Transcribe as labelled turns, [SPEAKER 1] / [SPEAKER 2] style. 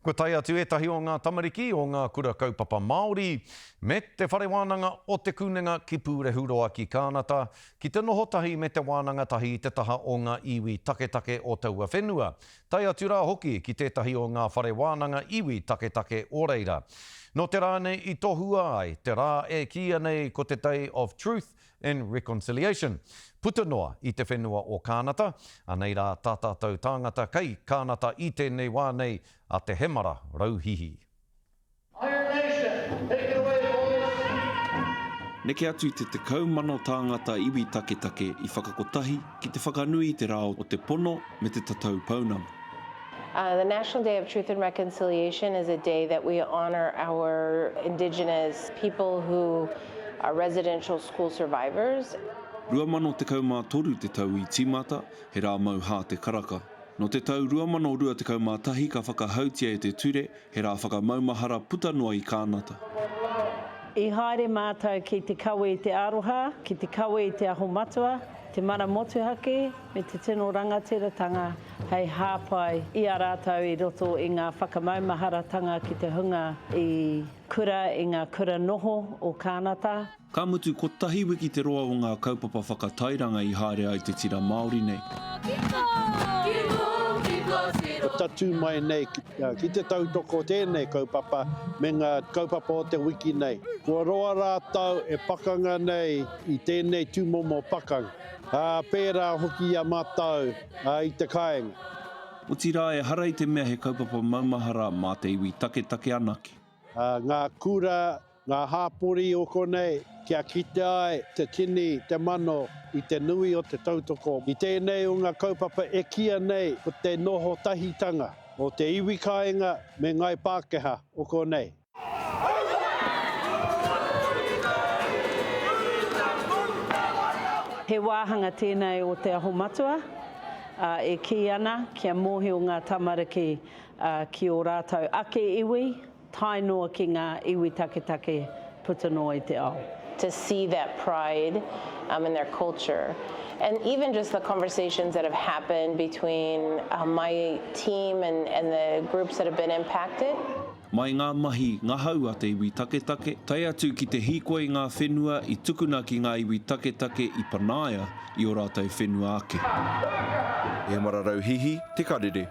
[SPEAKER 1] Ko tai atu etahi o ngā tamariki o ngā kura kaupapa Māori, me te whare wānanga o te kunenga ki Pūrehuroa ki Kānata, ki te noho tahi me te wānanga tahi i te taha o ngā iwi taketake o taua whenua. Tai atu rā hoki ki tētahi o ngā whare wānanga iwi taketake o reira. No te rā nei i tohua ai, te rā e kia nei ko te Day of Truth and Reconciliation. Puta noa i te whenua o Kānata, anei rā tātātou tāngata kei Kānata i tēnei wā nei a te Hemara Rauhihi.
[SPEAKER 2] Iron Nation, take it away, boys!
[SPEAKER 3] Neke atu te tekau mano tāngata iwi taketake i whakakotahi ki te whakanui te rao o te pono me te tatau paunam.
[SPEAKER 4] The National Day of Truth and Reconciliation is a day that we honor our Indigenous people who are residential school survivors.
[SPEAKER 3] Rua mano te kaumā toru te tau i tīmata, he rā mau hā te karaka. No te tau rua mano rua te kaumā tahi ka whakahautia e te ture, he rā whakamaumahara puta noa i Kānata.
[SPEAKER 5] I haere mātou ki te kawe i te aroha, ki te kawe i te aho matua, te mara motuhake, me te tino rangatiratanga, hei hāpai i a rātou i roto i ngā whakamaumaharatanga ki te hunga i ngā kura noho o Kānata.
[SPEAKER 3] Ka mutu ko tahi wiki te roa o ngā kaupapa whakatairanga i haere ai te tira Māori nei.
[SPEAKER 6] Ko tatu mai nei ki te tautoko tēnei kaupapa me ngā kaupapa o te wiki nei. Kua roa rātau e pakanga nei i tēnei tūmomo pakanga. Pērā hoki a mātau i te kāinga.
[SPEAKER 3] O tira e harai te mea he kaupapa maumahara mā te iwi taketake anake.
[SPEAKER 6] Ngā kura, ngā hāpori o konei, kia kite ai te tini, te mano i te nui o te tautoko. I tēnei o ngā kaupapa e kia nei o te noho tahitanga, o te iwi kāinga me ngai Pākehā o konei.
[SPEAKER 5] He wāhanga tēnei o te aho matua, e ki ana, kia mohi o ngā tamariki ki o rātou ake iwi, tai noa ki ngā iwi taketake puta noa i te ao.
[SPEAKER 4] To see that pride in their culture. And even just the conversations that have happened between my team and the groups that have been impacted.
[SPEAKER 3] Mai ngā mahi ngā hau a te iwi taketake, tai atu ki te hikoa i ngā whenua i tukuna ki ngā iwi taketake i Panaia i o rātou whenua ake.
[SPEAKER 7] Hemara Rauhihi, Te Karere.